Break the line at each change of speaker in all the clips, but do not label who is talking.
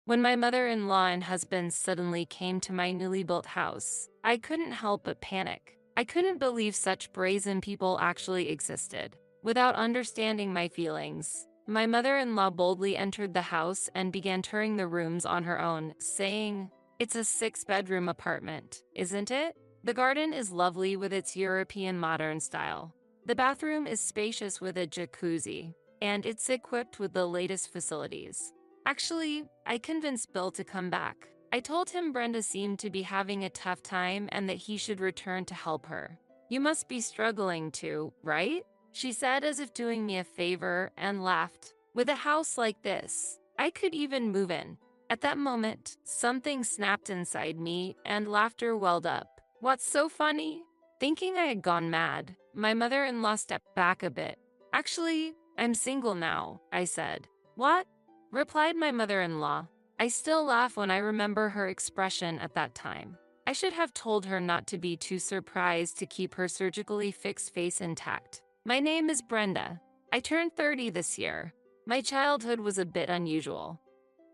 When my mother-in-law and husband suddenly came to my newly built house, I couldn't help but panic. I couldn't believe such brazen people actually existed. Without understanding my feelings, my mother-in-law boldly entered the house and began touring the rooms on her own, saying, "It's a 6-bedroom apartment, isn't it? The garden is lovely with its European modern style. The bathroom is spacious with a jacuzzi, and it's equipped with the latest facilities." Actually, I convinced Bill to come back. I told him Brenda seemed to be having a tough time and that he should return to help her. "You must be struggling too, right?" she said as if doing me a favor, and laughed. "With a house like this, I could even move in." At that moment, something snapped inside me and laughter welled up. "What's so funny?" Thinking I had gone mad, my mother-in-law stepped back a bit. "Actually, I'm single now," I said. "What?" replied my mother-in-law. I still laugh when I remember her expression at that time. I should have told her not to be too surprised to keep her surgically fixed face intact. "My name is Brenda. I turned 30 this year. My childhood was a bit unusual.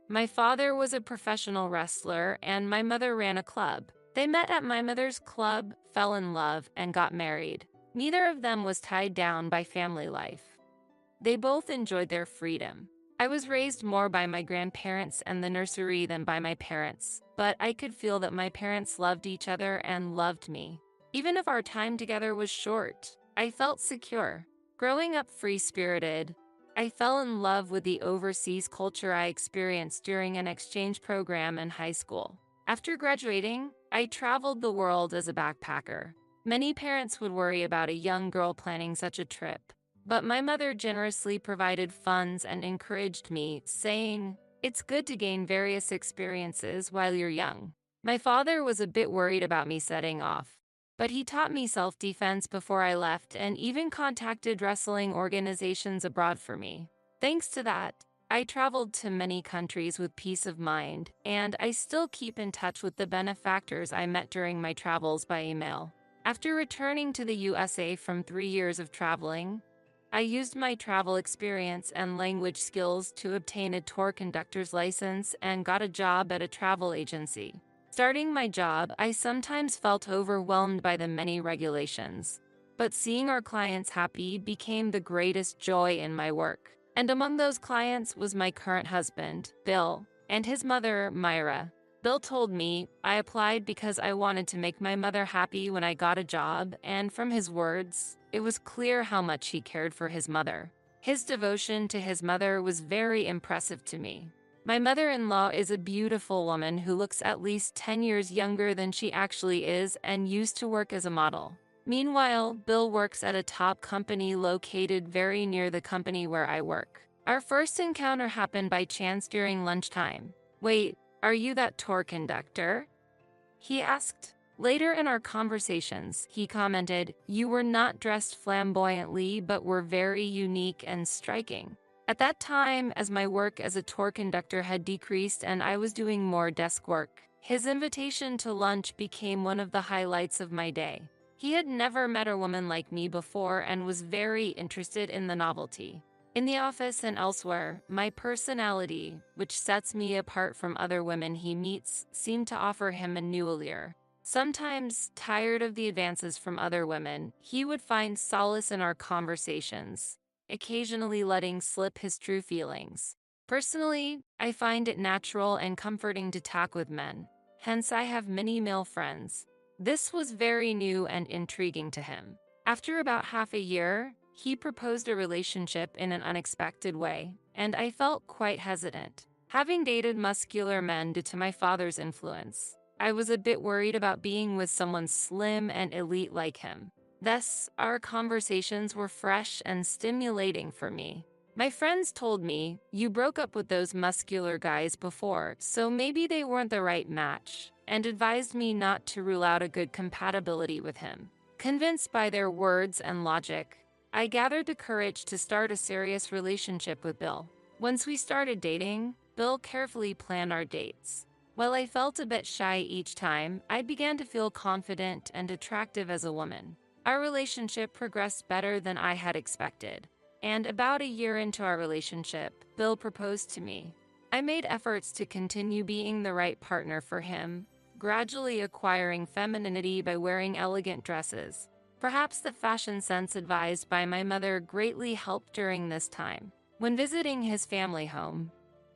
My father was a professional wrestler and my mother ran a club. They met at my mother's club, fell in love, and got married. Neither of them was tied down by family life. They both enjoyed their freedom. I was raised more by my grandparents and the nursery than by my parents, but I could feel that my parents loved each other and loved me. Even if our time together was short, I felt secure. Growing up free-spirited, I fell in love with the overseas culture I experienced during an exchange program in high school. After graduating, I traveled the world as a backpacker. Many parents would worry about a young girl planning such a trip, but my mother generously provided funds and encouraged me, saying, "It's good to gain various experiences while you're young." My father was a bit worried about me setting off, but he taught me self-defense before I left and even contacted wrestling organizations abroad for me. Thanks to that, I traveled to many countries with peace of mind, and I still keep in touch with the benefactors I met during my travels by email. After returning to the USA from 3 years of traveling, I used my travel experience and language skills to obtain a tour conductor's license and got a job at a travel agency. Starting my job, I sometimes felt overwhelmed by the many regulations, but seeing our clients happy became the greatest joy in my work. And among those clients was my current husband, Bill, and his mother, Myra. Bill told me I applied because I wanted to make my mother happy when I got a job, and from his words, it was clear how much he cared for his mother. His devotion to his mother was very impressive to me. My mother-in-law is a beautiful woman who looks at least 10 years younger than she actually is and used to work as a model. Meanwhile, Bill works at a top company located very near the company where I work. Our first encounter happened by chance during lunchtime. "Wait, are you that tour conductor?" he asked. Later in our conversations, he commented, "You were not dressed flamboyantly but were very unique and striking." At that time, as my work as a tour conductor had decreased and I was doing more desk work, his invitation to lunch became one of the highlights of my day. He had never met a woman like me before and was very interested in the novelty. In the office and elsewhere, my personality, which sets me apart from other women he meets, seemed to offer him a new allure. Sometimes, tired of the advances from other women, he would find solace in our conversations, occasionally letting slip his true feelings. Personally, I find it natural and comforting to talk with men. Hence, I have many male friends. This was very new and intriguing to him. After about half a year, he proposed a relationship in an unexpected way, and I felt quite hesitant. Having dated muscular men due to my father's influence, I was a bit worried about being with someone slim and elite like him. Thus, our conversations were fresh and stimulating for me. My friends told me, "You broke up with those muscular guys before, so maybe they weren't the right match," and advised me not to rule out a good compatibility with him. Convinced by their words and logic, I gathered the courage to start a serious relationship with Bill. Once we started dating, Bill carefully planned our dates. While I felt a bit shy each time, I began to feel confident and attractive as a woman. Our relationship progressed better than I had expected, and about a year into our relationship, Bill proposed to me. I made efforts to continue being the right partner for him, gradually acquiring femininity by wearing elegant dresses. Perhaps the fashion sense advised by my mother greatly helped during this time. When visiting his family home,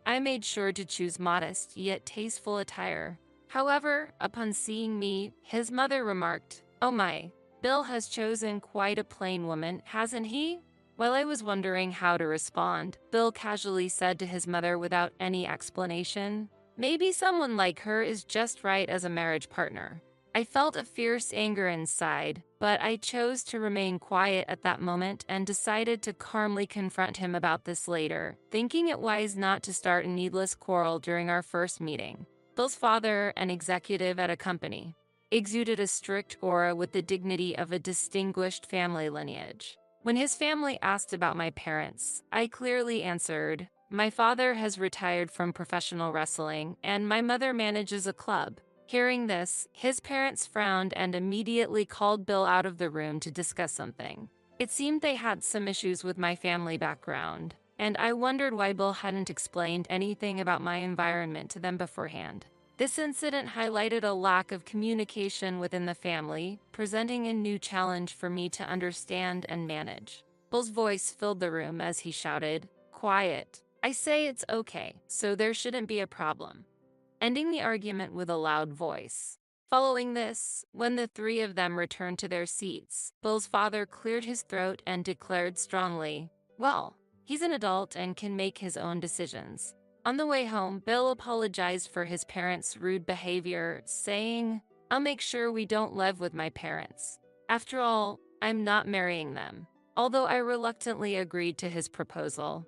I made sure to choose modest yet tasteful attire. However, upon seeing me, his mother remarked, "Oh my, Bill has chosen quite a plain woman, hasn't he?" While I was wondering how to respond, Bill casually said to his mother without any explanation, "Maybe someone like her is just right as a marriage partner." I felt a fierce anger inside, but I chose to remain quiet at that moment and decided to calmly confront him about this later, thinking it wise not to start a needless quarrel during our first meeting. Bill's father, an executive at a company, exuded a strict aura with the dignity of a distinguished family lineage. When his family asked about my parents, I clearly answered, "My father has retired from professional wrestling, and my mother manages a club." Hearing this, his parents frowned and immediately called Bill out of the room to discuss something. It seemed they had some issues with my family background, and I wondered why Bill hadn't explained anything about my environment to them beforehand. This incident highlighted a lack of communication within the family, presenting a new challenge for me to understand and manage. Bill's voice filled the room as he shouted, "Quiet. I say it's okay, so there shouldn't be a problem," ending the argument with a loud voice. Following this, when the three of them returned to their seats, Bill's father cleared his throat and declared strongly, "Well, he's an adult and can make his own decisions." On the way home, Bill apologized for his parents' rude behavior, saying, "I'll make sure we don't live with my parents. After all, I'm not marrying them." Although I reluctantly agreed to his proposal,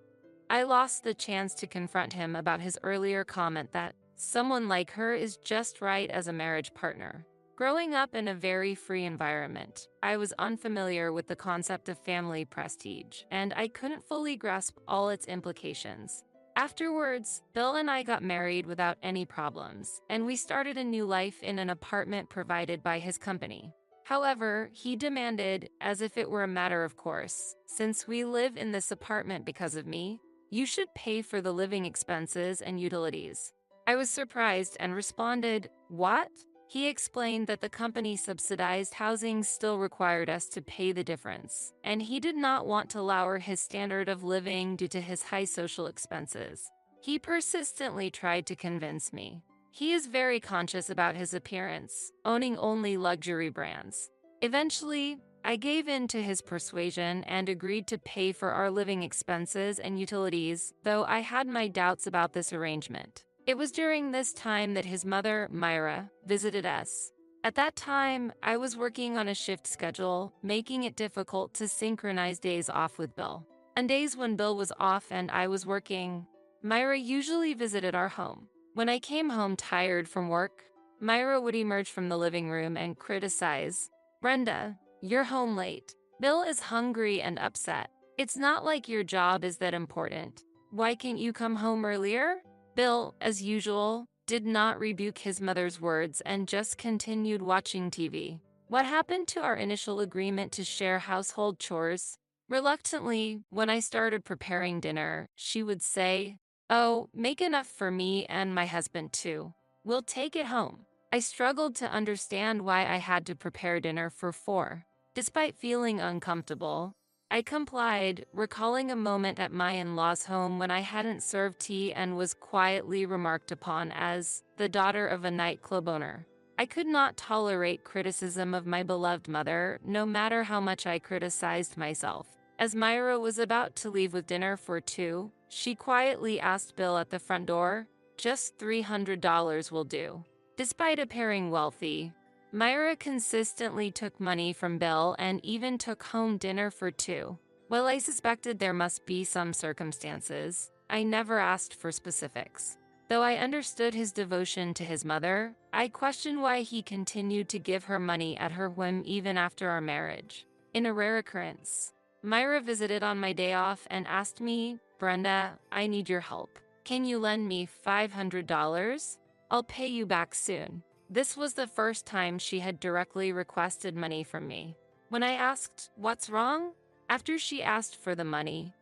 I lost the chance to confront him about his earlier comment that someone like her is just right as a marriage partner. Growing up in a very free environment, I was unfamiliar with the concept of family prestige, and I couldn't fully grasp all its implications. Afterwards, Bill and I got married without any problems, and we started a new life in an apartment provided by his company. However, he demanded, as if it were a matter of course, "Since we live in this apartment because of me, you should pay for the living expenses and utilities." I was surprised and responded, "What?" He explained that the company subsidized housing still required us to pay the difference, and he did not want to lower his standard of living due to his high social expenses. He persistently tried to convince me. He is very conscious about his appearance, owning only luxury brands. Eventually, I gave in to his persuasion and agreed to pay for our living expenses and utilities, though I had my doubts about this arrangement. It was during this time that his mother, Myra, visited us. At that time, I was working on a shift schedule, making it difficult to synchronize days off with Bill. On days when Bill was off and I was working, Myra usually visited our home. When I came home tired from work, Myra would emerge from the living room and criticize, "Brenda, you're home late. Bill is hungry and upset. It's not like your job is that important. Why can't you come home earlier?" Bill, as usual, did not rebuke his mother's words and just continued watching TV. What happened to our initial agreement to share household chores? Reluctantly, when I started preparing dinner, she would say, "Oh, make enough for me and my husband too. We'll take it home." I struggled to understand why I had to prepare dinner for four. Despite feeling uncomfortable, I complied, recalling a moment at my in-laws' home when I hadn't served tea and was quietly remarked upon as the daughter of a nightclub owner. I could not tolerate criticism of my beloved mother, no matter how much I criticized myself. As Myra was about to leave with dinner for two, she quietly asked Bill at the front door, "Just $300 will do." Despite appearing wealthy, Myra consistently took money from Bill and even took home dinner for two. While I suspected there must be some circumstances, I never asked for specifics. Though I understood his devotion to his mother, I questioned why he continued to give her money at her whim even after our marriage. In a rare occurrence, Myra visited on my day off and asked me, "Brenda, I need your help. Can you lend me $500? I'll pay you back soon." This was the first time she had directly requested money from me. When I asked, "What's wrong?" after she asked for the money,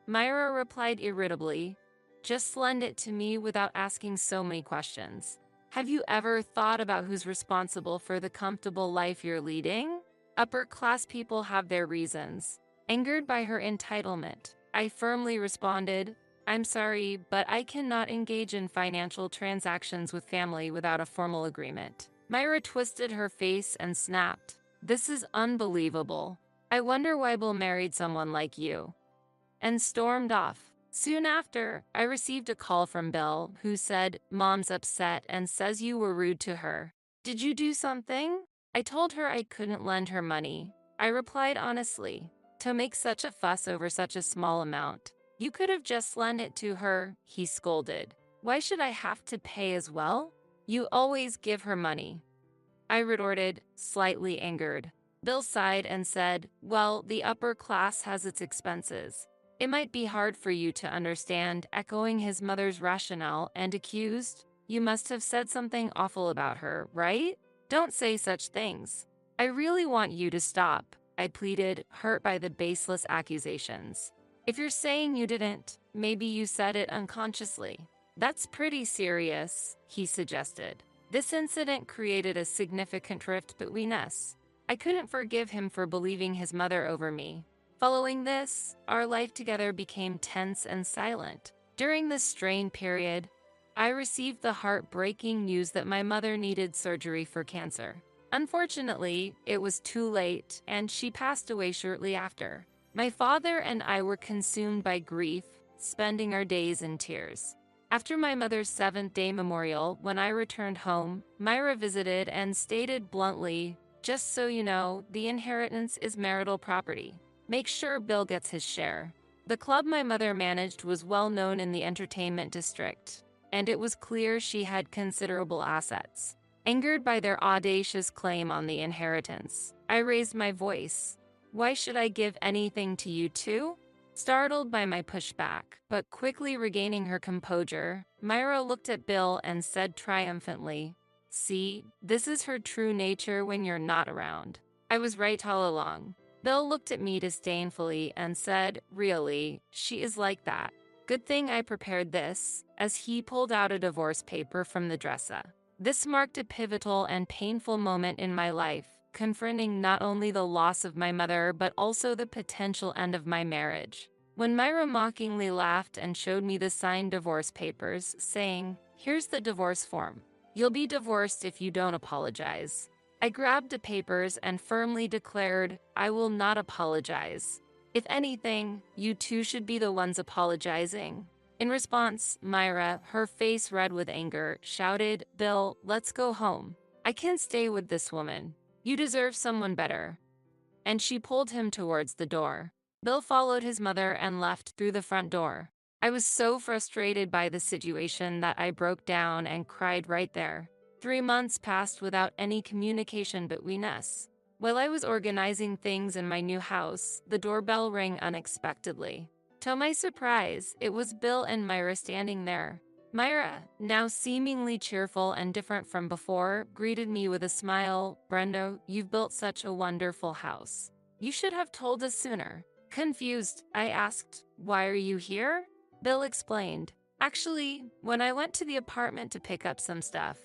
Myra replied irritably, Just lend it to me without asking so many questions. Have you ever thought about who's responsible for the comfortable life you're leading? Upper class people have their reasons. Angered by her entitlement, I firmly responded, I'm sorry, but I cannot engage in financial transactions with family without a formal agreement. Myra twisted her face and snapped, this is unbelievable. I wonder why Bill married someone like you. And stormed off. Soon after, I received a call from Bill, who said, Mom's upset and says you were rude to her. Did you do something? I told her I couldn't lend her money. I replied honestly, to make such a fuss over such a small amount. You could have just lent it to her, he scolded. Why should I have to pay as well? You always give her money. I retorted, slightly angered. Bill sighed and said, well, the upper class has its expenses. It might be hard for you to understand, echoing his mother's rationale, and accused, you must have said something awful about her, right? Don't say such things. I really want you to stop, I pleaded, hurt by the baseless accusations. If you're saying you didn't, maybe you said it unconsciously. That's pretty serious, he suggested. This incident created a significant rift between us. I couldn't forgive him for believing his mother over me. Following this, our life together became tense and silent. During this strained period, I received the heartbreaking news that my mother needed surgery for cancer. Unfortunately, it was too late, and she passed away shortly after. My father and I were consumed by grief, spending our days in tears. After my mother's 7th-day memorial, when I returned home, Myra visited and stated bluntly, just so you know, the inheritance is marital property. Make sure Bill gets his share. The club my mother managed was well known in the entertainment district, and it was clear she had considerable assets. Angered by their audacious claim on the inheritance, I raised my voice. Why should I give anything to you too? Startled by my pushback, but quickly regaining her composure, Myra looked at Bill and said triumphantly, see, this is her true nature when you're not around. I was right all along. Bill looked at me disdainfully and said, really, she is like that. Good thing I prepared this, as he pulled out a divorce paper from the dresser. This marked a pivotal and painful moment in my life, confronting not only the loss of my mother but also the potential end of my marriage. When Myra mockingly laughed and showed me the signed divorce papers, saying, here's the divorce form. You'll be divorced if you don't apologize. I grabbed the papers and firmly declared, I will not apologize. If anything, you two should be the ones apologizing. In response, Myra, her face red with anger, shouted, Bill, let's go home. I can't stay with this woman. You deserve someone better. And she pulled him towards the door. Bill followed his mother and left through the front door. I was so frustrated by the situation that I broke down and cried right there. 3 months passed without any communication between us. While I was organizing things in my new house, the doorbell rang unexpectedly. To my surprise, it was Bill and Myra standing there. Myra, now seemingly cheerful and different from before, greeted me with a smile. Brenda, you've built such a wonderful house. You should have told us sooner. Confused, I asked, why are you here? Bill explained. Actually, when I went to the apartment to pick up some stuff,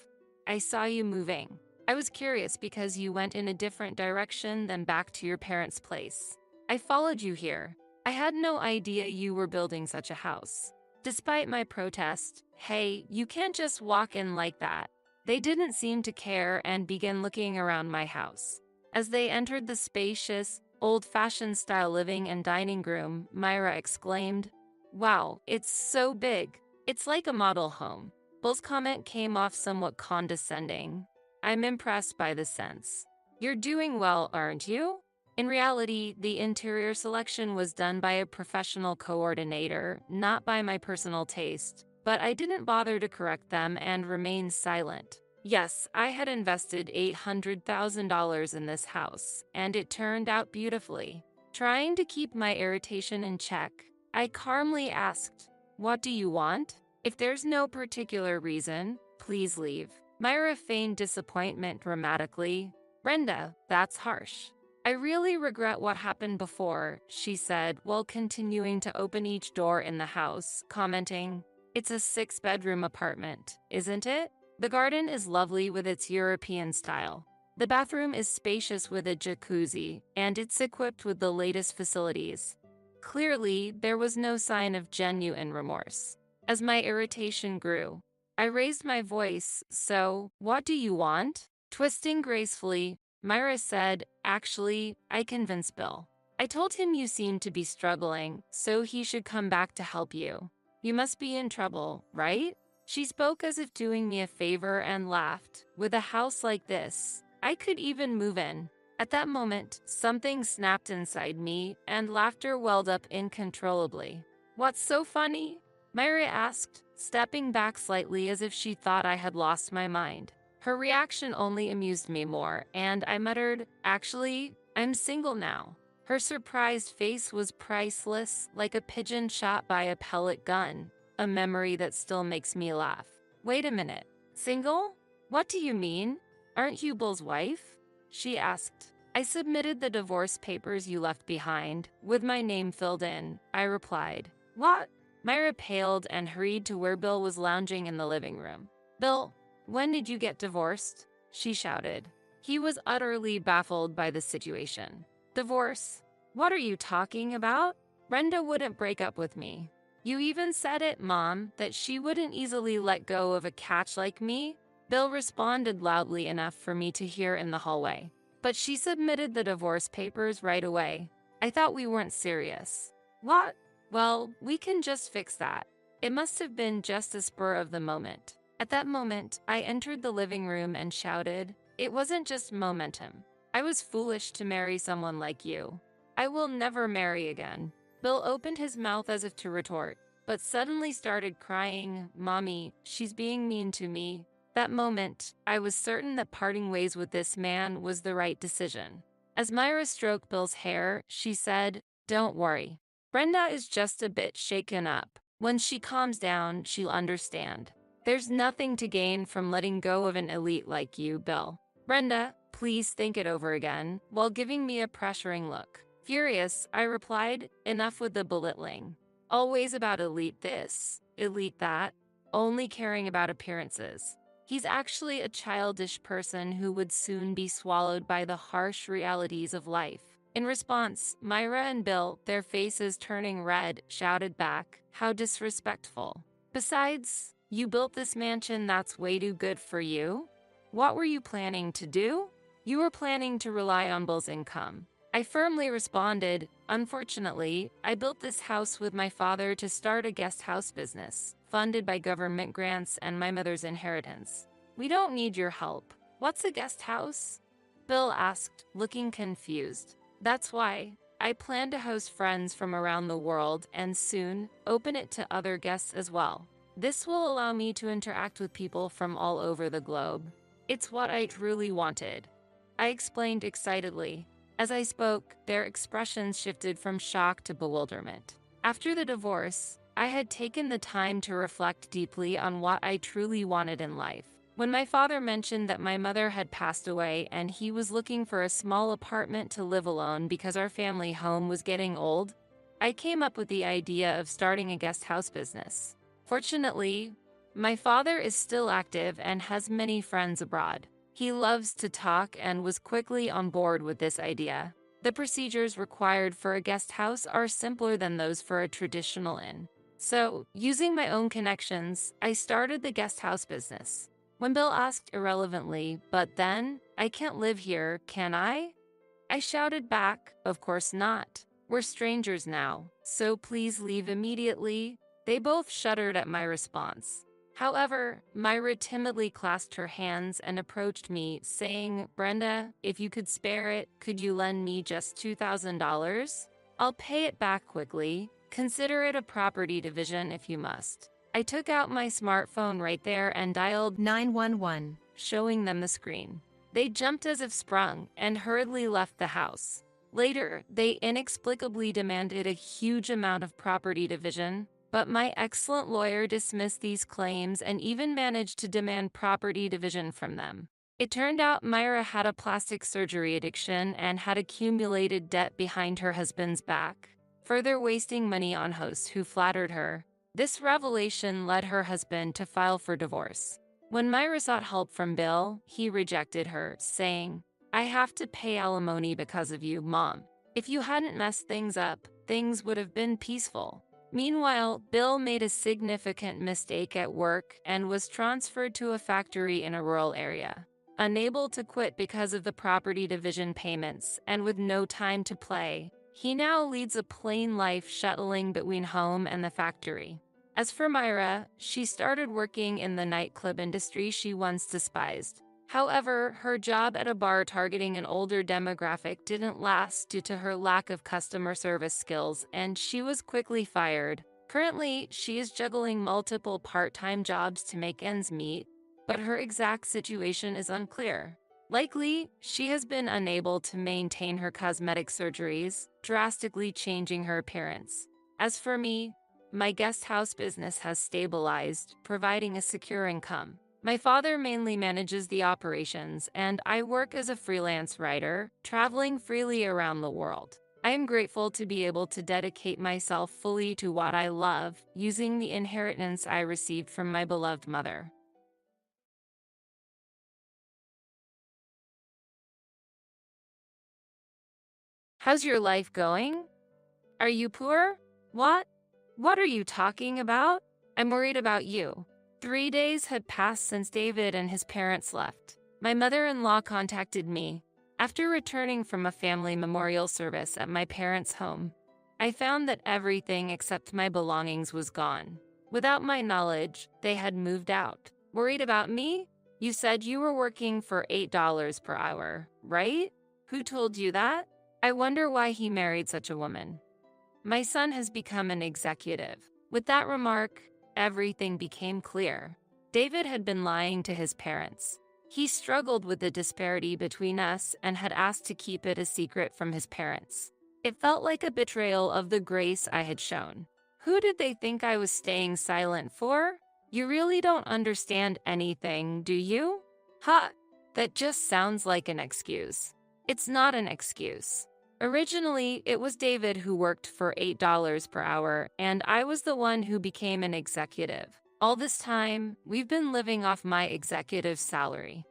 I saw you moving. I was curious because you went in a different direction than back to your parents' place. I followed you here. I had no idea you were building such a house. Despite my protest, hey, you can't just walk in like that. They didn't seem to care and began looking around my house. As they entered the spacious, old-fashioned style living and dining room, Myra exclaimed, wow, it's so big. It's like a model home. Bill's comment came off somewhat condescending. I'm impressed by the sense. You're doing well, aren't you? In reality, the interior selection was done by a professional coordinator, not by my personal taste, but I didn't bother to correct them and remained silent. Yes, I had invested $800,000 in this house, and it turned out beautifully. Trying to keep my irritation in check, I calmly asked, what do you want? If there's no particular reason, please leave. Myra feigned disappointment dramatically. Brenda, that's harsh. I really regret what happened before, she said while continuing to open each door in the house, commenting, It's a 6-bedroom apartment, isn't it? The garden is lovely with its European style. The bathroom is spacious with a jacuzzi, and it's equipped with the latest facilities. Clearly, there was no sign of genuine remorse. As my irritation grew, I raised my voice. So, what do you want? Twisting gracefully, Myra said, actually, I convinced Bill. I told him you seemed to be struggling, so he should come back to help you. You must be in trouble, right? She spoke as if doing me a favor and laughed. With a house like this, I could even move in. At that moment, something snapped inside me, and laughter welled up uncontrollably. What's so funny? Myra asked, stepping back slightly as if she thought I had lost my mind. Her reaction only amused me more, and I muttered, actually, I'm single now. Her surprised face was priceless, like a pigeon shot by a pellet gun, a memory that still makes me laugh. Wait a minute. Single? What do you mean? Aren't you Bill's wife? She asked. I submitted the divorce papers you left behind, with my name filled in, I replied. What? Myra paled and hurried to where Bill was lounging in the living room. Bill, when did you get divorced? She shouted. He was utterly baffled by the situation. Divorce? What are you talking about? Brenda wouldn't break up with me. You even said it, Mom, that she wouldn't easily let go of a catch like me. Bill responded loudly enough for me to hear in the hallway. But she submitted the divorce papers right away. I thought we weren't serious. What? Well, we can just fix that. It must have been just a spur of the moment. At that moment, I entered the living room and shouted, it wasn't just momentum. I was foolish to marry someone like you. I will never marry again. Bill opened his mouth as if to retort, but suddenly started crying, Mommy, she's being mean to me. That moment, I was certain that parting ways with this man was the right decision. As Myra stroked Bill's hair, she said, don't worry. Brenda is just a bit shaken up. When she calms down, she'll understand. There's nothing to gain from letting go of an elite like you, Bill. Brenda, please think it over again, while giving me a pressuring look. Furious, I replied, enough with the belittling. Always about elite this, elite that, only caring about appearances. He's actually a childish person who would soon be swallowed by the harsh realities of life. In response, Myra and Bill, their faces turning red, shouted back, how disrespectful. Besides, you built this mansion that's way too good for you? What were you planning to do? You were planning to rely on Bill's income. I firmly responded, unfortunately, I built this house with my father to start a guest house business, funded by government grants and my mother's inheritance. We don't need your help. What's a guest house? Bill asked, looking confused. That's why. I plan to host friends from around the world and soon open it to other guests as well. This will allow me to interact with people from all over the globe. It's what I truly wanted. I explained excitedly. As I spoke, their expressions shifted from shock to bewilderment. After the divorce, I had taken the time to reflect deeply on what I truly wanted in life. When my father mentioned that my mother had passed away and he was looking for a small apartment to live alone because our family home was getting old, I came up with the idea of starting a guest house business. Fortunately, my father is still active and has many friends abroad. He loves to talk and was quickly on board with this idea. The procedures required for a guest house are simpler than those for a traditional inn. So, using my own connections, I started the guest house business. When Bill asked irrelevantly, but then, I can't live here, can I? I shouted back, of course not. We're strangers now, so please leave immediately. They both shuddered at my response. However, Myra timidly clasped her hands and approached me, saying, Brenda, if you could spare it, could you lend me just $2,000? I'll pay it back quickly. Consider it a property division if you must. I took out my smartphone right there and dialed 911, showing them the screen. They jumped as if sprung and hurriedly left the house. Later, they inexplicably demanded a huge amount of property division, but my excellent lawyer dismissed these claims and even managed to demand property division from them. It turned out Myra had a plastic surgery addiction and had accumulated debt behind her husband's back, further wasting money on hosts who flattered her. This revelation led her husband to file for divorce. When Myra sought help from Bill, he rejected her, saying, "I have to pay alimony because of you, Mom. If you hadn't messed things up, things would have been peaceful." Meanwhile, Bill made a significant mistake at work and was transferred to a factory in a rural area. Unable to quit because of the property division payments and with no time to play, he now leads a plain life shuttling between home and the factory. As for Myra, she started working in the nightclub industry she once despised. However, her job at a bar targeting an older demographic didn't last due to her lack of customer service skills, and she was quickly fired. Currently, she is juggling multiple part-time jobs to make ends meet, but her exact situation is unclear. Likely, she has been unable to maintain her cosmetic surgeries, drastically changing her appearance. As for me, my guest house business has stabilized, providing a secure income. My father mainly manages the operations, and I work as a freelance writer, traveling freely around the world. I am grateful to be able to dedicate myself fully to what I love, using the inheritance I received from my beloved mother. How's your life going? Are you poor? What? What are you talking about? I'm worried about you. 3 days had passed since David and his parents left. My mother-in-law contacted me. After returning from a family memorial service at my parents' home, I found that everything except my belongings was gone. Without my knowledge, they had moved out. Worried about me? You said you were working for $8 per hour, right? Who told you that? I wonder why he married such a woman. My son has become an executive. With that remark, everything became clear. David had been lying to his parents. He struggled with the disparity between us and had asked to keep it a secret from his parents. It felt like a betrayal of the grace I had shown. Who did they think I was staying silent for? You really don't understand anything, do you? Ha! That just sounds like an excuse. It's not an excuse. Originally, it was David who worked for $8 per hour, and I was the one who became an executive. All this time, we've been living off my executive salary.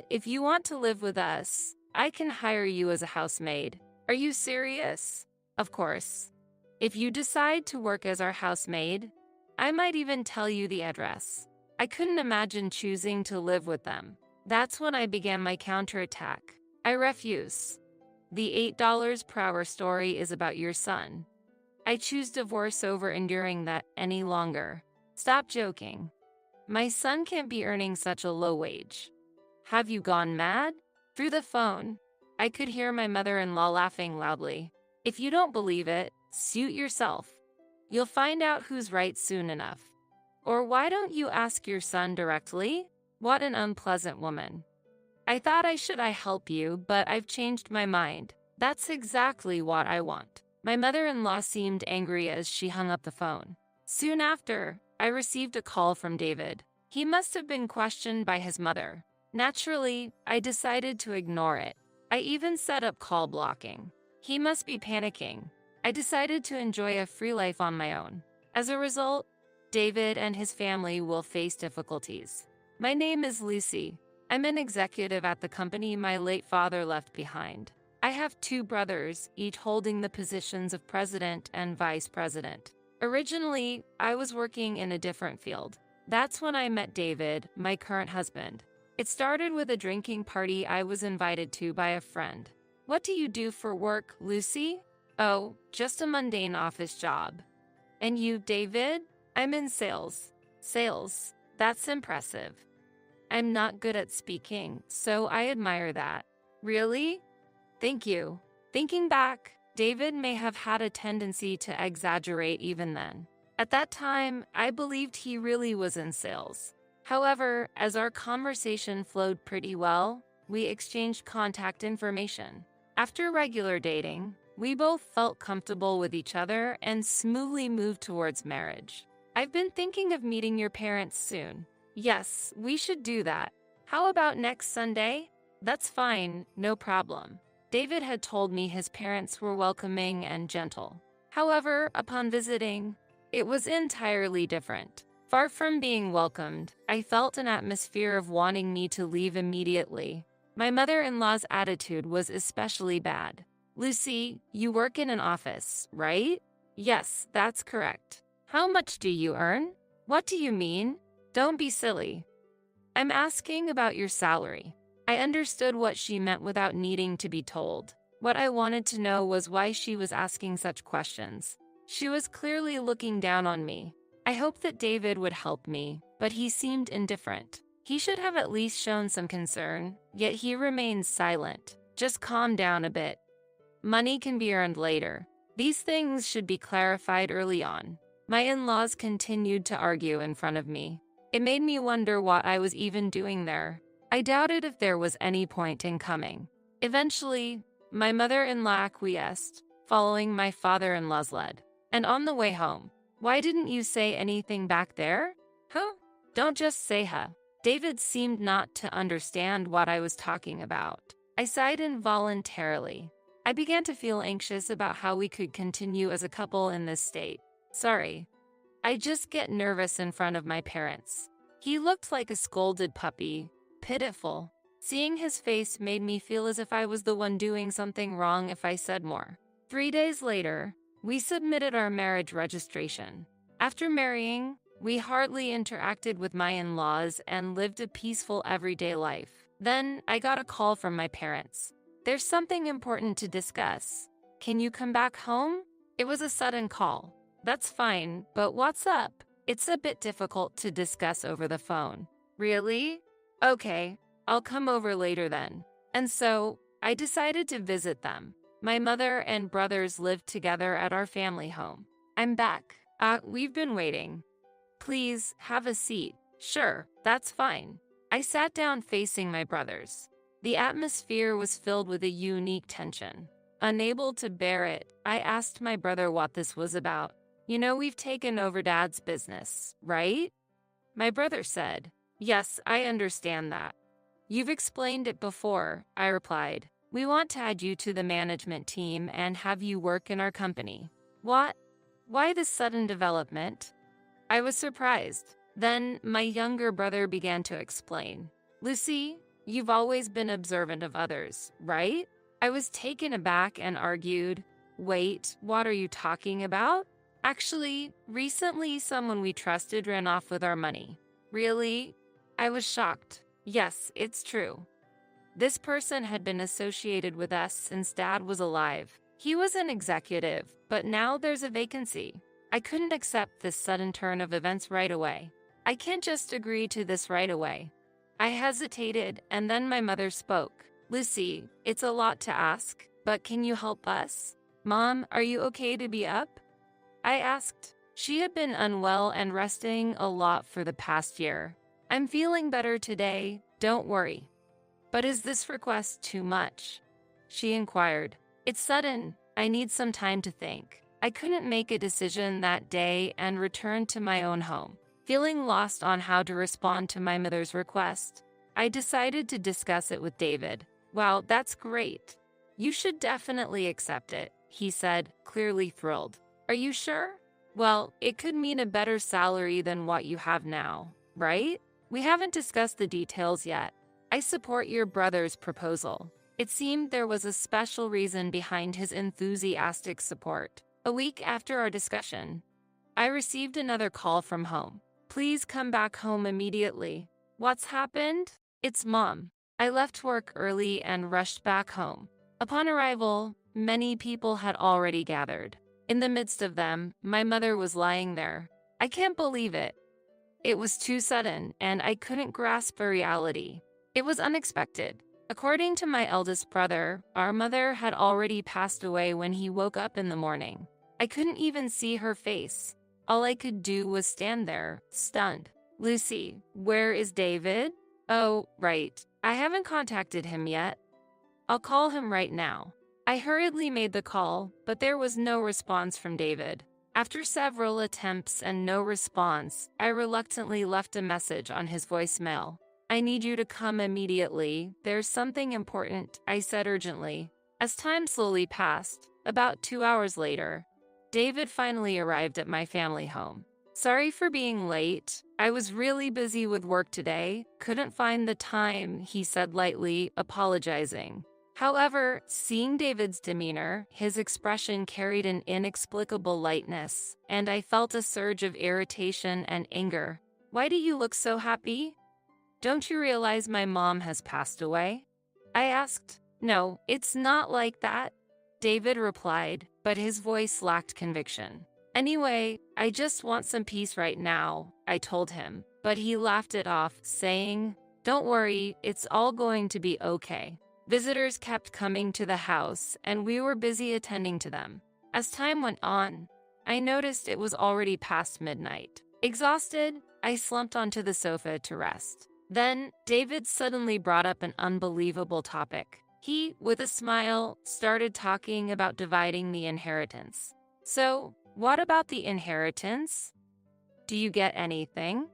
If you want to live with us, I can hire you as a housemaid. Are you serious? Of course. If you decide to work as our housemaid, I might even tell you the address. I couldn't imagine choosing to live with them. That's when I began my counterattack. I refuse. The $8 per hour story is about your son. I choose divorce over enduring that any longer. Stop joking. My son can't be earning such a low wage. Have you gone mad? Through the phone, I could hear my mother-in-law laughing loudly. If you don't believe it, suit yourself. You'll find out who's right soon enough. Or why don't you ask your son directly? What an unpleasant woman. I thought I help you, but I've changed my mind. That's exactly what I want. My mother-in-law seemed angry as she hung up the phone. Soon after, I received a call from David. He must have been questioned by his mother. Naturally, I decided to ignore it. I even set up call blocking. He must be panicking. I decided to enjoy a free life on my own. As a result, David and his family will face difficulties. My name is Lucy. I'm an executive at the company my late father left behind. I have 2 brothers, each holding the positions of president and vice president. Originally, I was working in a different field. That's when I met David, my current husband. It started with a drinking party I was invited to by a friend. What do you do for work, Lucy? Oh, just a mundane office job. And you, David? I'm in sales. Sales? That's impressive. I'm not good at speaking, so I admire that. Really? Thank you. Thinking back, David may have had a tendency to exaggerate even then. At that time, I believed he really was in sales. However, as our conversation flowed pretty well, we exchanged contact information. After regular dating, we both felt comfortable with each other and smoothly moved towards marriage. I've been thinking of meeting your parents soon. Yes, we should do that. How about next Sunday? That's fine, no problem. David had told me his parents were welcoming and gentle. However, upon visiting, It was entirely different. Far from being welcomed, I felt an atmosphere of wanting me to leave immediately. My mother-in-law's attitude was especially bad. "Lucy, you work in an office, right?" "Yes, that's correct." "How much do you earn?" "What do you mean?" "Don't be silly. I'm asking about your salary." I understood what she meant without needing to be told. What I wanted to know was why she was asking such questions. She was clearly looking down on me. I hoped that David would help me, but he seemed indifferent. He should have at least shown some concern, yet he remained silent. "Just calm down a bit. Money can be earned later. These things should be clarified early on." My in-laws continued to argue in front of me. It made me wonder what I was even doing there. I doubted if there was any point in coming. Eventually, my mother-in-law acquiesced, following my father-in-law's lead. And on the way home, "Why didn't you say anything back there?" "Huh? Don't just say huh." David seemed not to understand what I was talking about. I sighed involuntarily. I began to feel anxious about how we could continue as a couple in this state. "Sorry. I just get nervous in front of my parents." He looked like a scolded puppy. Pitiful. Seeing his face made me feel as if I was the one doing something wrong if I said more. 3 days later, we submitted our marriage registration. After marrying, we hardly interacted with my in-laws and lived a peaceful everyday life. Then I got a call from my parents. "There's something important to discuss. Can you come back home?" It was a sudden call. "That's fine, but what's up?" "It's a bit difficult to discuss over the phone." "Really? Okay, I'll come over later then." And so, I decided to visit them. My mother and brothers lived together at our family home. "I'm back. We've been waiting. Please, have a seat." "Sure, that's fine." I sat down facing my brothers. The atmosphere was filled with a unique tension. Unable to bear it, I asked my brother what this was about. "You know we've taken over Dad's business, right?" My brother said, "Yes, I understand that." "You've explained it before," I replied. "We want to add you to the management team and have you work in our company." "What? Why this sudden development?" I was surprised. Then my younger brother began to explain. "Lucy, you've always been observant of others, right?" I was taken aback and argued, "Wait, what are you talking about?" "Actually, recently someone we trusted ran off with our money." "Really?" I was shocked. "Yes, it's true. This person had been associated with us since Dad was alive. He was an executive, but now there's a vacancy." I couldn't accept this sudden turn of events right away. "I can't just agree to this right away." I hesitated, and then my mother spoke. "Lucy, it's a lot to ask, but can you help us?" "Mom, are you okay to be up?" I asked. She had been unwell and resting a lot for the past year. "I'm feeling better today, don't worry." "But is this request too much?" she inquired. "It's sudden. I need some time to think." I couldn't make a decision that day and returned to my own home. Feeling lost on how to respond to my mother's request, I decided to discuss it with David. "Wow, that's great. You should definitely accept it," he said, clearly thrilled. "Are you sure?" "Well, it could mean a better salary than what you have now, right? We haven't discussed the details yet." "I support your brother's proposal." It seemed there was a special reason behind his enthusiastic support. A week after our discussion, I received another call from home. "Please come back home immediately." "What's happened?" "It's Mom." I left work early and rushed back home. Upon arrival, many people had already gathered. In the midst of them, my mother was lying there. I can't believe it. It was too sudden, and I couldn't grasp the reality. It was unexpected. According to my eldest brother, our mother had already passed away when he woke up in the morning. I couldn't even see her face. All I could do was stand there, stunned. "Lucy, where is David?" "Oh, right. I haven't contacted him yet. I'll call him right now." I hurriedly made the call, but there was no response from David. After several attempts and no response, I reluctantly left a message on his voicemail. "I need you to come immediately. There's something important," I said urgently. As time slowly passed, about 2 hours later, David finally arrived at my family home. Sorry for being late. I was really busy with work today. Couldn't find the time, he said lightly, apologizing. However, seeing David's demeanor, his expression carried an inexplicable lightness, and I felt a surge of irritation and anger. Why do you look so happy? Don't you realize my mom has passed away? I asked. No, it's not like that, David replied, but his voice lacked conviction. Anyway, I just want some peace right now, I told him, but he laughed it off, saying, Don't worry, it's all going to be okay. Visitors kept coming to the house, and we were busy attending to them. As time went on, I noticed it was already past midnight. Exhausted, I slumped onto the sofa to rest. Then, David suddenly brought up an unbelievable topic. He, with a smile, started talking about dividing the inheritance. So, what about the inheritance? Do you get anything?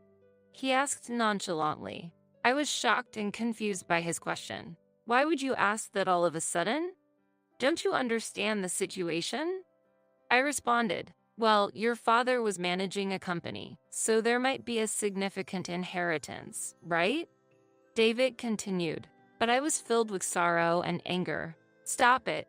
He asked nonchalantly. I was shocked and confused by his question. Why would you ask that all of a sudden? Don't you understand the situation? I responded, Well, your father was managing a company, so there might be a significant inheritance, right? David continued, but I was filled with sorrow and anger. Stop it.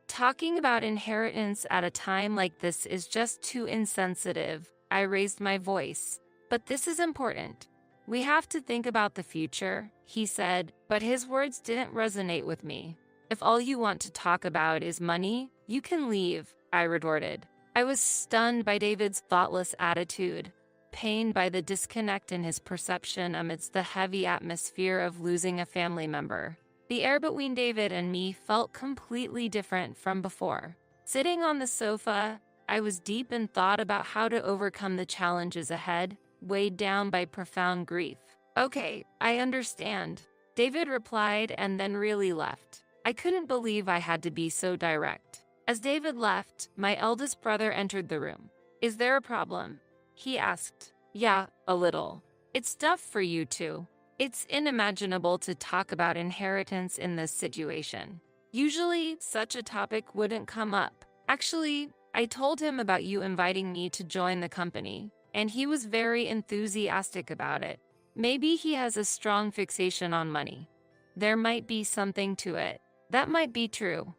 Talking about inheritance at a time like this is just too insensitive. I raised my voice. But this is important. We have to think about the future, he said, but his words didn't resonate with me. If all you want to talk about is money, you can leave, I retorted. I was stunned by David's thoughtless attitude, pained by the disconnect in his perception amidst the heavy atmosphere of losing a family member. The air between David and me felt completely different from before. Sitting on the sofa, I was deep in thought about how to overcome the challenges ahead, weighed down by profound grief. Okay, I understand, David replied and then really left. I couldn't believe I had to be so direct. As David left, my eldest brother entered the room. Is there a problem? He asked. Yeah, a little. It's tough for you two. It's unimaginable to talk about inheritance in this situation. Usually, such a topic wouldn't come up. Actually, I told him about you inviting me to join the company, and he was very enthusiastic about it. Maybe he has a strong fixation on money. There might be something to it. That might be true.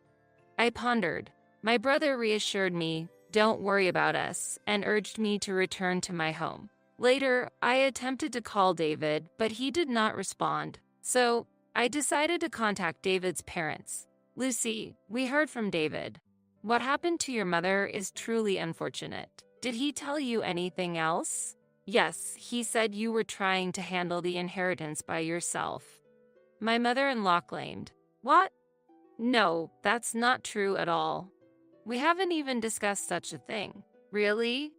I pondered. My brother reassured me, don't worry about us, and urged me to return to my home. Later, I attempted to call David, but he did not respond. So, I decided to contact David's parents. Lucy, we heard from David. What happened to your mother is truly unfortunate. Did he tell you anything else? Yes, he said you were trying to handle the inheritance by yourself. My mother-in-law claimed. What? No, that's not true at all. We haven't even discussed such a thing. Really?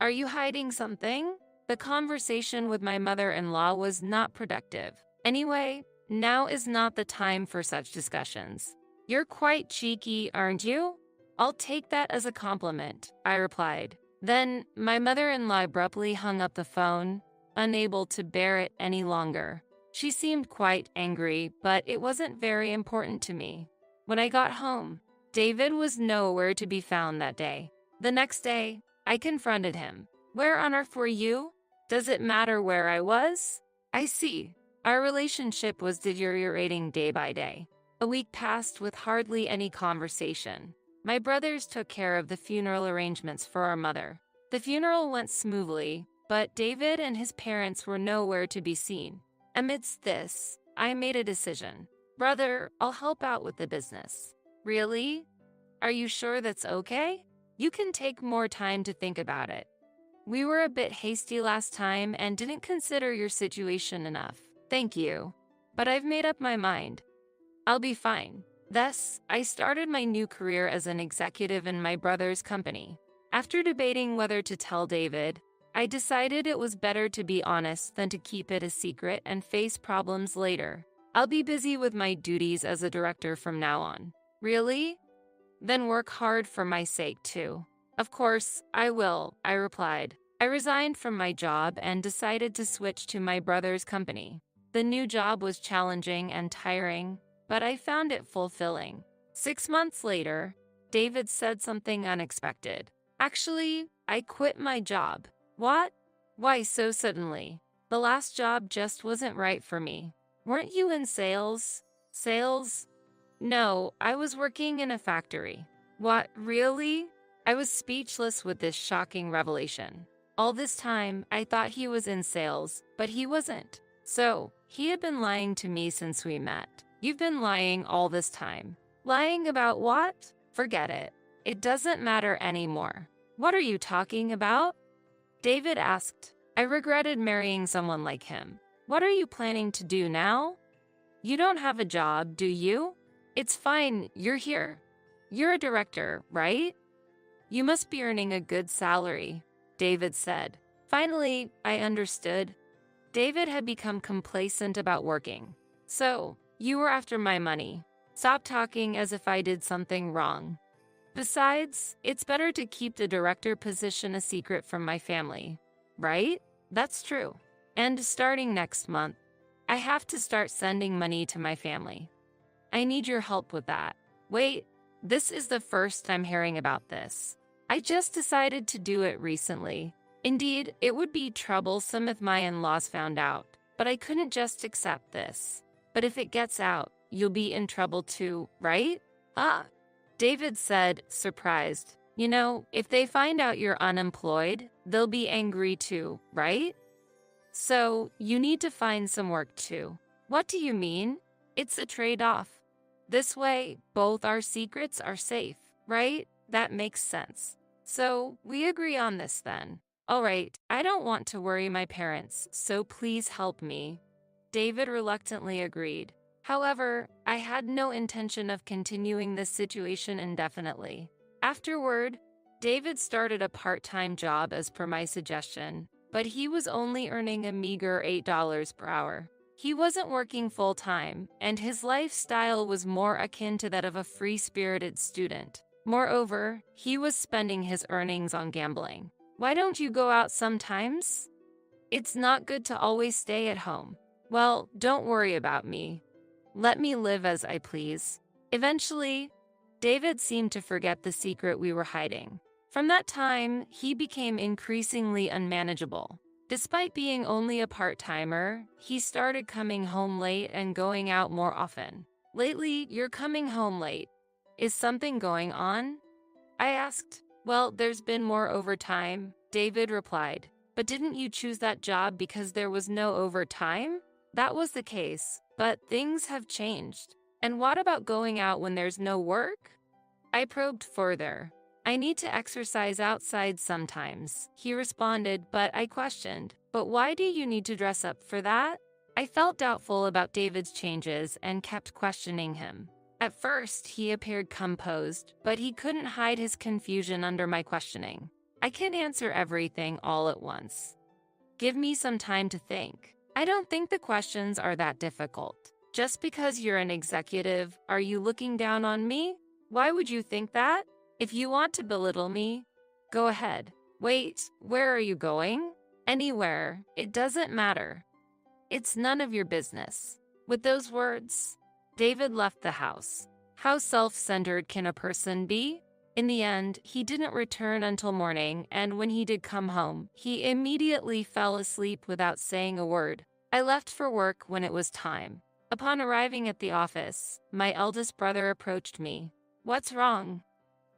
Are you hiding something? The conversation with my mother-in-law was not productive. Anyway, now is not the time for such discussions. You're quite cheeky, aren't you? I'll take that as a compliment, I replied. Then, my mother-in-law abruptly hung up the phone, unable to bear it any longer. She seemed quite angry, but it wasn't very important to me. When I got home, David was nowhere to be found that day. The next day, I confronted him. Where on earth were you? Does it matter where I was? I see. Our relationship was deteriorating day by day. A week passed with hardly any conversation. My brothers took care of the funeral arrangements for our mother. The funeral went smoothly, but David and his parents were nowhere to be seen. Amidst this, I made a decision. Brother, I'll help out with the business. Really? Are you sure that's okay? You can take more time to think about it. We were a bit hasty last time and didn't consider your situation enough. Thank you. But I've made up my mind. I'll be fine. Thus, I started my new career as an executive in my brother's company. After debating whether to tell David, I decided it was better to be honest than to keep it a secret and face problems later. I'll be busy with my duties as a director from now on. Really? Then work hard for my sake too. Of course, I will, I replied. I resigned from my job and decided to switch to my brother's company. The new job was challenging and tiring, but I found it fulfilling. 6 months later, David said something unexpected. Actually, I quit my job. What? Why so suddenly? The last job just wasn't right for me. Weren't you in sales? Sales? No, I was working in a factory. What, really? I was speechless with this shocking revelation. All this time, I thought he was in sales, but he wasn't. So, he had been lying to me since we met. You've been lying all this time. Lying about what? Forget it. It doesn't matter anymore. What are you talking about? David asked. I regretted marrying someone like him. What are you planning to do now? You don't have a job, do you? It's fine, you're here. You're a director, right? You must be earning a good salary, David said. Finally, I understood. David had become complacent about working. So, you were after my money. Stop talking as if I did something wrong. Besides, it's better to keep the director position a secret from my family, right? That's true. And starting next month, I have to start sending money to my family. I need your help with that. Wait, this is the first I'm hearing about this. I just decided to do it recently. Indeed, it would be troublesome if my in-laws found out, but I couldn't just accept this. But if it gets out, you'll be in trouble too, right? David said, surprised. You know, if they find out you're unemployed, they'll be angry too, right? So, you need to find some work too. What do you mean? It's a trade-off. This way, both our secrets are safe, right? That makes sense. So, we agree on this then. All right, I don't want to worry my parents, so please help me. David reluctantly agreed. However, I had no intention of continuing this situation indefinitely. Afterward, David started a part-time job as per my suggestion, but he was only earning a meager $8 per hour. He wasn't working full-time, and his lifestyle was more akin to that of a free-spirited student. Moreover, he was spending his earnings on gambling. Why don't you go out sometimes? It's not good to always stay at home. Well, don't worry about me. Let me live as I please. Eventually, David seemed to forget the secret we were hiding. From that time, he became increasingly unmanageable. Despite being only a part-timer, he started coming home late and going out more often. Lately, you're coming home late. Is something going on? I asked. Well, there's been more overtime, David replied. But didn't you choose that job because there was no overtime? That was the case, but things have changed. And what about going out when there's no work? I probed further. I need to exercise outside sometimes, he responded, but I questioned. But why do you need to dress up for that? I felt doubtful about David's changes and kept questioning him. At first, he appeared composed, but he couldn't hide his confusion under my questioning. I can't answer everything all at once. Give me some time to think. I don't think the questions are that difficult. Just because you're an executive, are you looking down on me? Why would you think that? If you want to belittle me, go ahead. Wait, where are you going? Anywhere. It doesn't matter. It's none of your business. With those words, David left the house. How self-centered can a person be? In the end, he didn't return until morning, and when he did come home, he immediately fell asleep without saying a word. I left for work when it was time. Upon arriving at the office, my eldest brother approached me. What's wrong?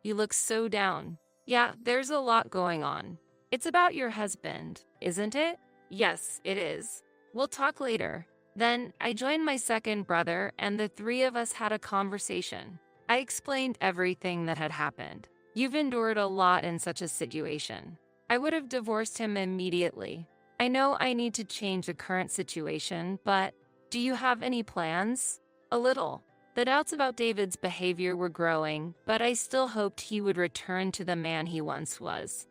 You look so down. Yeah, there's a lot going on. It's about your husband, isn't it? Yes, it is. We'll talk later. Then, I joined my second brother, and the three of us had a conversation. I explained everything that had happened. You've endured a lot in such a situation. I would have divorced him immediately. I know I need to change the current situation, but do you have any plans? A little. The doubts about David's behavior were growing, but I still hoped he would return to the man he once was.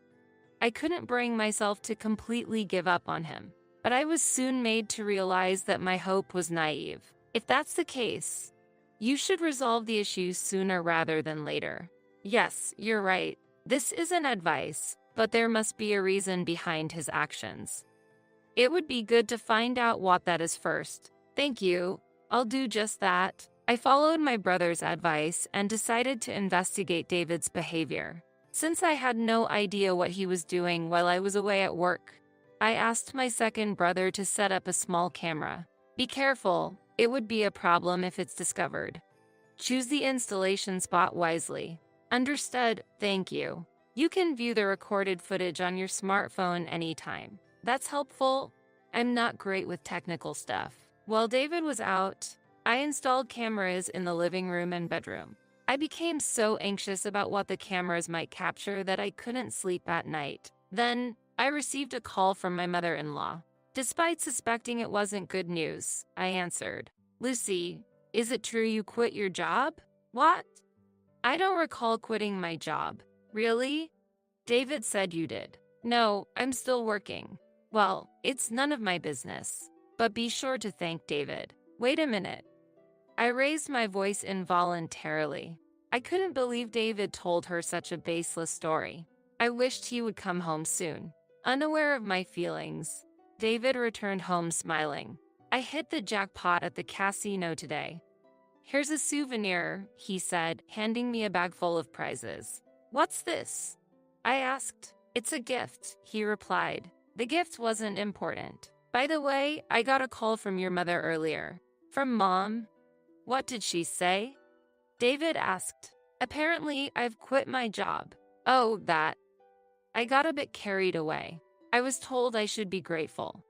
I couldn't bring myself to completely give up on him, but I was soon made to realize that my hope was naive. If that's the case, you should resolve the issues sooner rather than later. Yes, you're right. This isn't advice, but there must be a reason behind his actions. It would be good to find out what that is first. Thank you. I'll do just that. I followed my brother's advice and decided to investigate David's behavior. Since I had no idea what he was doing while I was away at work, I asked my second brother to set up a small camera. Be careful, it would be a problem if it's discovered. Choose the installation spot wisely. Understood, thank you. You can view the recorded footage on your smartphone anytime. That's helpful. I'm not great with technical stuff. While David was out, I installed cameras in the living room and bedroom. I became so anxious about what the cameras might capture that I couldn't sleep at night. Then, I received a call from my mother-in-law. Despite suspecting it wasn't good news, I answered. Lucy, is it true you quit your job? What? I don't recall quitting my job. Really? David said you did. No, I'm still working. Well, it's none of my business. But be sure to thank David. Wait a minute. I raised my voice involuntarily. I couldn't believe David told her such a baseless story. I wished he would come home soon. Unaware of my feelings, David returned home smiling. I hit the jackpot at the casino today. Here's a souvenir, he said, handing me a bag full of prizes. What's this? I asked. It's a gift, he replied. The gift wasn't important. By the way, I got a call from your mother earlier. From Mom? What did she say? David asked. Apparently, I've quit my job. Oh, that. I got a bit carried away. I was told I should be grateful.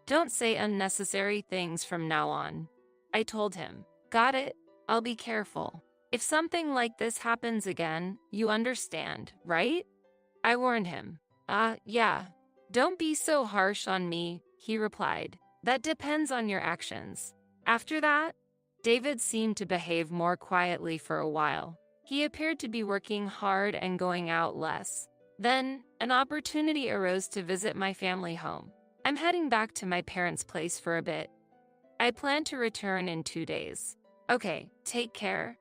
Don't say unnecessary things from now on. I told him. Got it? I'll be careful. If something like this happens again, you understand, right? I warned him. Yeah. Don't be so harsh on me, he replied. That depends on your actions. After that, David seemed to behave more quietly for a while. He appeared to be working hard and going out less. Then, an opportunity arose to visit my family home. I'm heading back to my parents' place for a bit. I plan to return in 2 days. Okay, take care.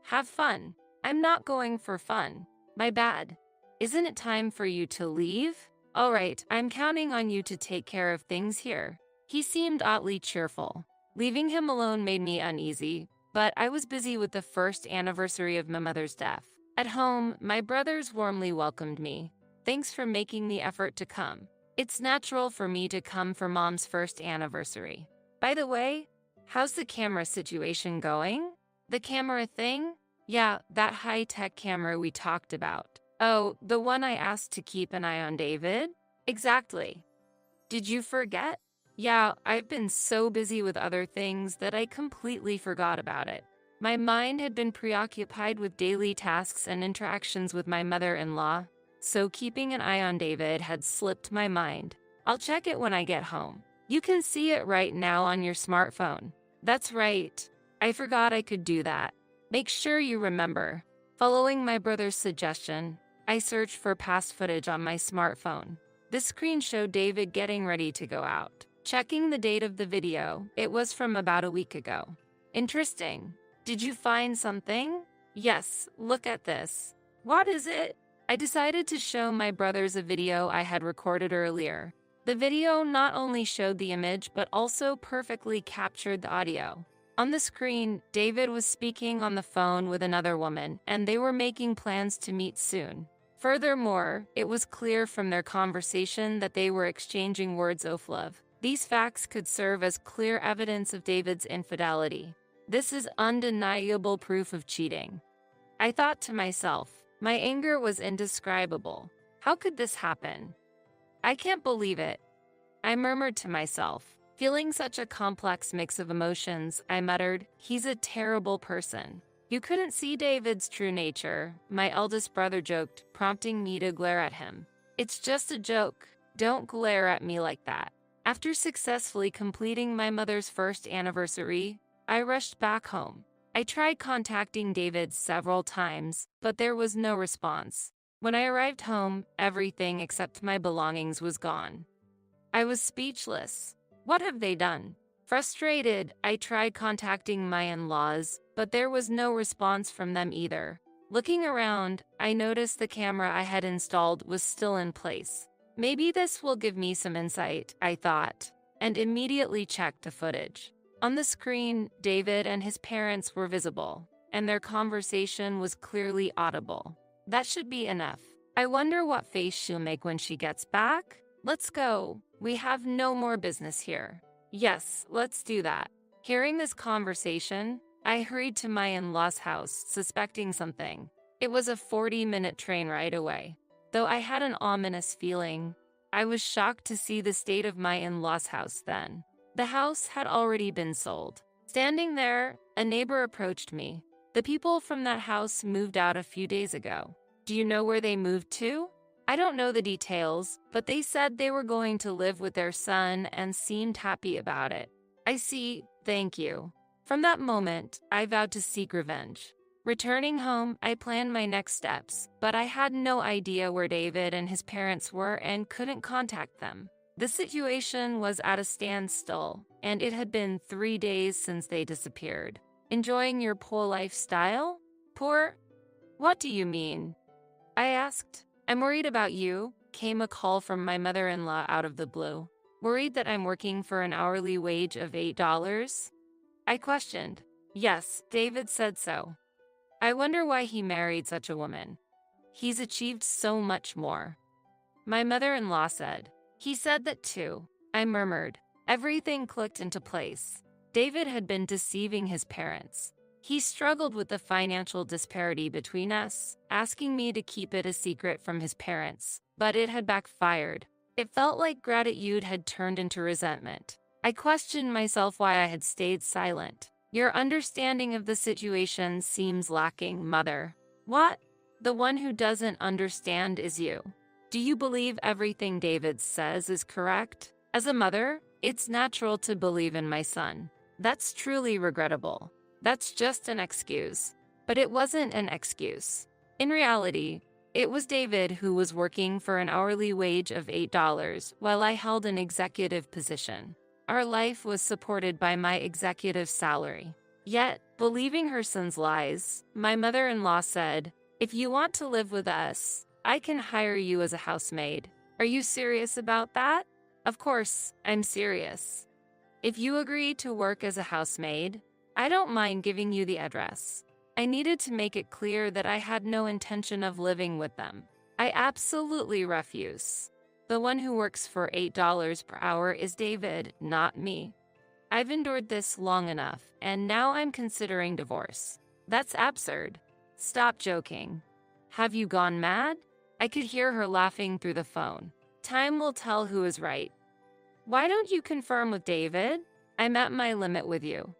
Have fun. I'm not going for fun. My bad. Isn't it time for you to leave? All right, I'm counting on you to take care of things here. He seemed oddly cheerful. Leaving him alone made me uneasy, but I was busy with the first anniversary of my mother's death. At home, my brothers warmly welcomed me. Thanks for making the effort to come. It's natural for me to come for Mom's first anniversary. By the way, how's the camera situation going? The camera thing? Yeah, that high-tech camera we talked about. Oh, the one I asked to keep an eye on David? Exactly. Did you forget? Yeah, I've been so busy with other things that I completely forgot about it. My mind had been preoccupied with daily tasks and interactions with my mother-in-law, so keeping an eye on David had slipped my mind. I'll check it when I get home. You can see it right now on your smartphone. That's right. I forgot I could do that. Make sure you remember. Following my brother's suggestion, I searched for past footage on my smartphone. The screen showed David getting ready to go out. Checking the date of the video, it was from about a week ago. Interesting. Did you find something? Yes, look at this. What is it? I decided to show my brothers a video I had recorded earlier. The video not only showed the image but also perfectly captured the audio. On the screen, David was speaking on the phone with another woman, and they were making plans to meet soon. Furthermore, it was clear from their conversation that they were exchanging words of love. These facts could serve as clear evidence of David's infidelity. This is undeniable proof of cheating. I thought to myself, my anger was indescribable. How could this happen? I can't believe it. I murmured to myself. Feeling such a complex mix of emotions, I muttered, he's a terrible person. You couldn't see David's true nature, my eldest brother joked, prompting me to glare at him. It's just a joke. Don't glare at me like that. After successfully completing my mother's first anniversary, I rushed back home. I tried contacting David several times, but there was no response. When I arrived home, everything except my belongings was gone. I was speechless. What have they done? Frustrated, I tried contacting my in-laws, but there was no response from them either. Looking around, I noticed the camera I had installed was still in place. Maybe this will give me some insight, I thought, and immediately checked the footage. On the screen, David and his parents were visible, and their conversation was clearly audible. That should be enough. I wonder what face she'll make when she gets back. Let's go. We have no more business here. Yes, let's do that. Hearing this conversation, I hurried to my in-laws' house, suspecting something. It was a 40-minute train ride away. Though I had an ominous feeling, I was shocked to see the state of my in-laws' house then. The house had already been sold. Standing there, a neighbor approached me. The people from that house moved out a few days ago. Do you know where they moved to? I don't know the details, but they said they were going to live with their son and seemed happy about it. I see, thank you. From that moment, I vowed to seek revenge. Returning home, I planned my next steps, but I had no idea where David and his parents were and couldn't contact them. The situation was at a standstill, and it had been 3 days since they disappeared. Enjoying your poor lifestyle? Poor? What do you mean? I asked. I'm worried about you, came a call from my mother-in-law out of the blue. Worried that I'm working for an hourly wage of $8? I questioned. Yes, David said so. I wonder why he married such a woman. He's achieved so much more. My mother-in-law said. He said that too. I murmured. Everything clicked into place. David had been deceiving his parents. He struggled with the financial disparity between us, asking me to keep it a secret from his parents, but it had backfired. It felt like gratitude had turned into resentment. I questioned myself why I had stayed silent. Your understanding of the situation seems lacking, Mother. What? The one who doesn't understand is you. Do you believe everything David says is correct? As a mother, it's natural to believe in my son. That's truly regrettable. That's just an excuse. But it wasn't an excuse. In reality, it was David who was working for an hourly wage of $8 while I held an executive position. Our life was supported by my executive salary. Yet, believing her son's lies, my mother-in-law said, "If you want to live with us, I can hire you as a housemaid. Are you serious about that?" Of course, I'm serious. If you agree to work as a housemaid, I don't mind giving you the address. I needed to make it clear that I had no intention of living with them. I absolutely refuse. The one who works for $8 per hour is David, not me. I've endured this long enough, and now I'm considering divorce. That's absurd. Stop joking. Have you gone mad? I could hear her laughing through the phone. Time will tell who is right. Why don't you confirm with David? I'm at my limit with you.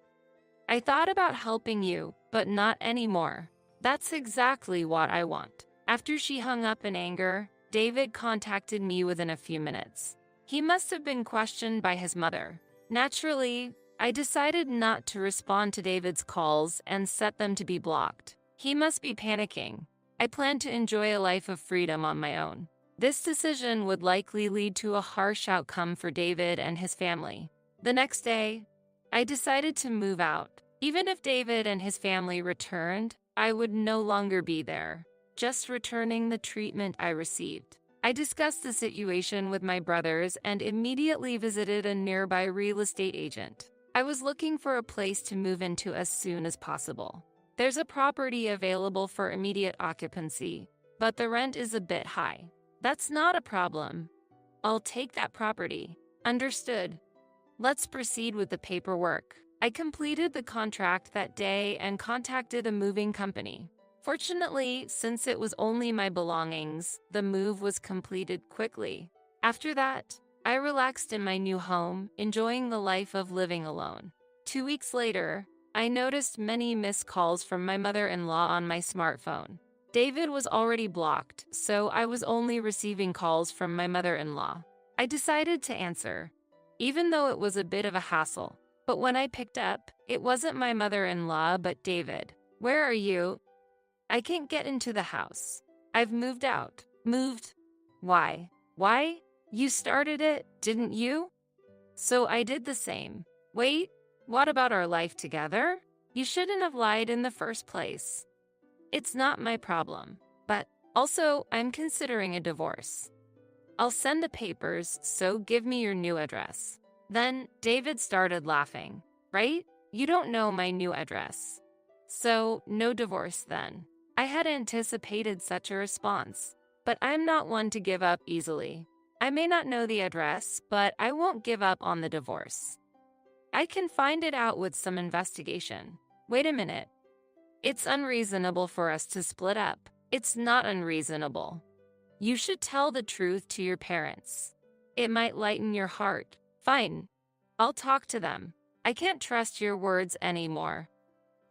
I thought about helping you, but not anymore. That's exactly what I want. After she hung up in anger, David contacted me within a few minutes. He must have been questioned by his mother. Naturally, I decided not to respond to David's calls and set them to be blocked. He must be panicking. I planned to enjoy a life of freedom on my own. This decision would likely lead to a harsh outcome for David and his family. The next day, I decided to move out. Even if David and his family returned, I would no longer be there, just returning the treatment I received. I discussed the situation with my brothers and immediately visited a nearby real estate agent. I was looking for a place to move into as soon as possible. There's a property available for immediate occupancy, but the rent is a bit high. That's not a problem. I'll take that property. Understood. Let's proceed with the paperwork. I completed the contract that day and contacted a moving company. Fortunately, since it was only my belongings, the move was completed quickly. After that, I relaxed in my new home, enjoying the life of living alone. 2 weeks later, I noticed many missed calls from my mother-in-law on my smartphone. David was already blocked, so I was only receiving calls from my mother-in-law. I decided to answer, even though it was a bit of a hassle. But when I picked up, it wasn't my mother-in-law, but David. Where are you? I can't get into the house. I've moved out. Moved? Why? Why? You started it, didn't you? So I did the same. Wait, what about our life together? You shouldn't have lied in the first place. It's not my problem. But also, I'm considering a divorce. I'll send the papers, so give me your new address. Then David started laughing. Right? You don't know my new address. So, no divorce then. I had anticipated such a response. but I'm not one to give up easily. I may not know the address, but I won't give up on the divorce. I can find it out with some investigation. Wait a minute. It's unreasonable for us to split up. It's not unreasonable. You should tell the truth to your parents. It might lighten your heart. Fine. I'll talk to them. I can't trust your words anymore.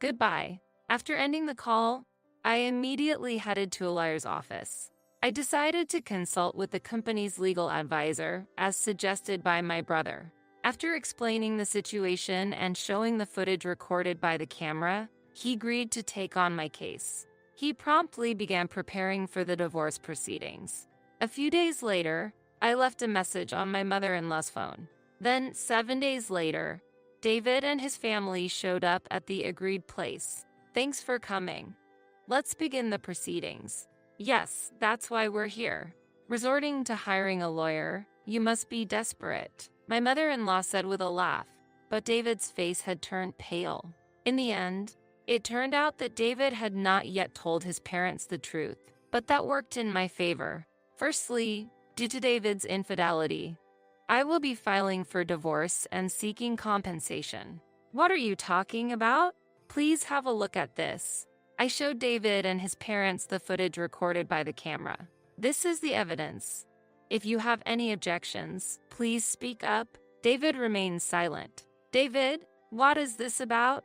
Goodbye. After ending the call, I immediately headed to a lawyer's office. I decided to consult with the company's legal advisor, as suggested by my brother. After explaining the situation and showing the footage recorded by the camera, he agreed to take on my case. He promptly began preparing for the divorce proceedings. A few days later, I left a message on my mother-in-law's phone. Then, 7 days later, David and his family showed up at the agreed place. Thanks for coming. Let's begin the proceedings. Yes, that's why we're here. Resorting to hiring a lawyer, you must be desperate, my mother-in-law said with a laugh, but David's face had turned pale. In the end, it turned out that David had not yet told his parents the truth, but that worked in my favor. Firstly, due to David's infidelity, I will be filing for divorce and seeking compensation. What are you talking about? Please have a look at this. I showed David and his parents the footage recorded by the camera. This is the evidence. If you have any objections, please speak up. David remained silent. David, what is this about?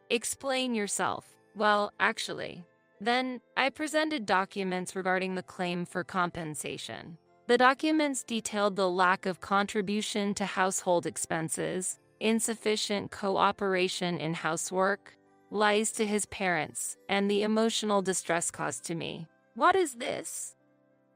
Explain yourself. Well, actually. Then, I presented documents regarding the claim for compensation. The documents detailed the lack of contribution to household expenses, insufficient cooperation in housework, lies to his parents, and the emotional distress caused to me. What is this?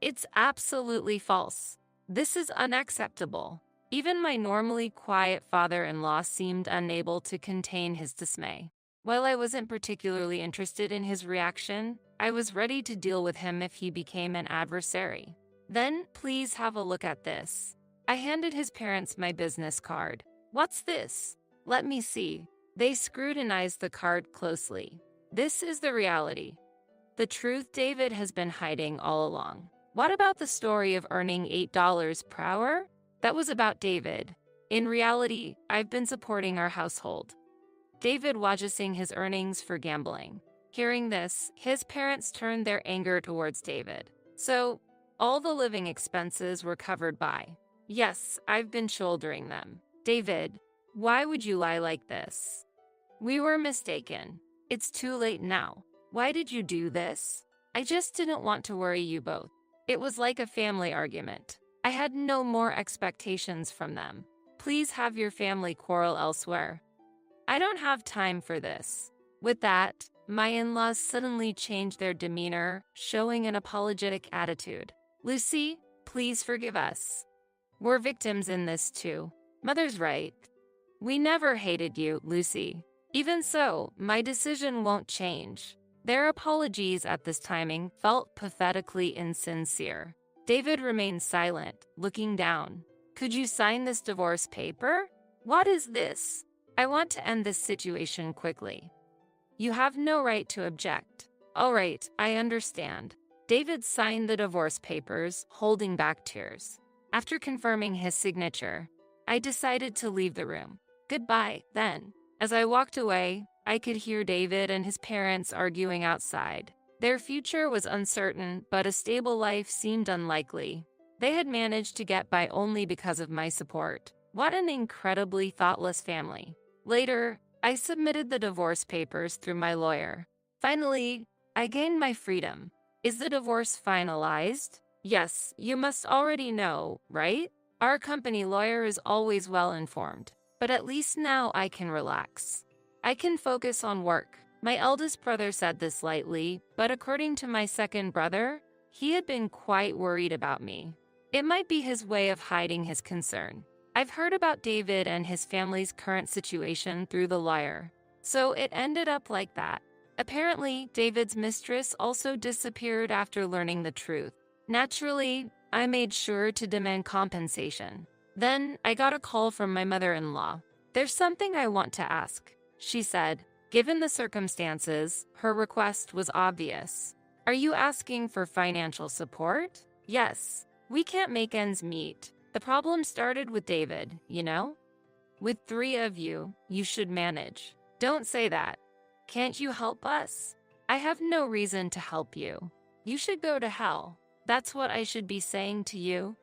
It's absolutely false. This is unacceptable. Even my normally quiet father-in-law seemed unable to contain his dismay. While I wasn't particularly interested in his reaction, I was ready to deal with him if he became an adversary. Then, please have a look at this. I handed his parents my business card. What's this? Let me see. They scrutinized the card closely. This is the reality. The truth David has been hiding all along. What about the story of earning $8 per hour? That was about David. In reality, I've been supporting our household. David waging his earnings for gambling. Hearing this, his parents turned their anger towards David. So, all the living expenses were covered by. Yes, I've been shouldering them. David, why would you lie like this? We were mistaken. It's too late now. Why did you do this? I just didn't want to worry you both. It was like a family argument. I had no more expectations from them. Please have your family quarrel elsewhere. I don't have time for this. With that, my in-laws suddenly changed their demeanor, showing an apologetic attitude. Lucy, please forgive us. We're victims in this too. Mother's right. We never hated you, Lucy. Even so, my decision won't change. Their apologies at this timing felt pathetically insincere. David remained silent, looking down. Could you sign this divorce paper? What is this? I want to end this situation quickly. You have no right to object. All right, I understand. David signed the divorce papers, holding back tears. After confirming his signature, I decided to leave the room. Goodbye, then. As I walked away, I could hear David and his parents arguing outside. Their future was uncertain, but a stable life seemed unlikely. They had managed to get by only because of my support. What an incredibly thoughtless family. Later, I submitted the divorce papers through my lawyer. Finally, I gained my freedom. Is the divorce finalized? Yes, you must already know, right? Our company lawyer is always well informed. But at least now I can relax. I can focus on work. My eldest brother said this lightly, but according to my second brother, he had been quite worried about me. It might be his way of hiding his concern. I've heard about David and his family's current situation through the lawyer. So it ended up like that. Apparently, David's mistress also disappeared after learning the truth. Naturally, I made sure to demand compensation. Then, I got a call from my mother-in-law. There's something I want to ask, she said. Given the circumstances, her request was obvious. Are you asking for financial support? Yes. We can't make ends meet. The problem started with David, you know? With three of you, you should manage. Don't say that. Can't you help us? I have no reason to help you. You should go to hell. That's what I should be saying to you.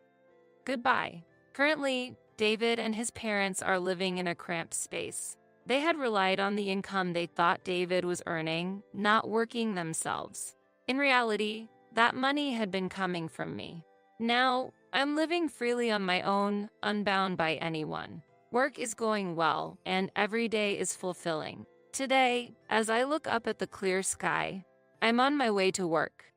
Goodbye. Currently, David and his parents are living in a cramped space. They had relied on the income they thought David was earning, not working themselves. In reality, that money had been coming from me. Now, I'm living freely on my own, unbound by anyone. Work is going well, and every day is fulfilling. Today, as I look up at the clear sky, I'm on my way to work.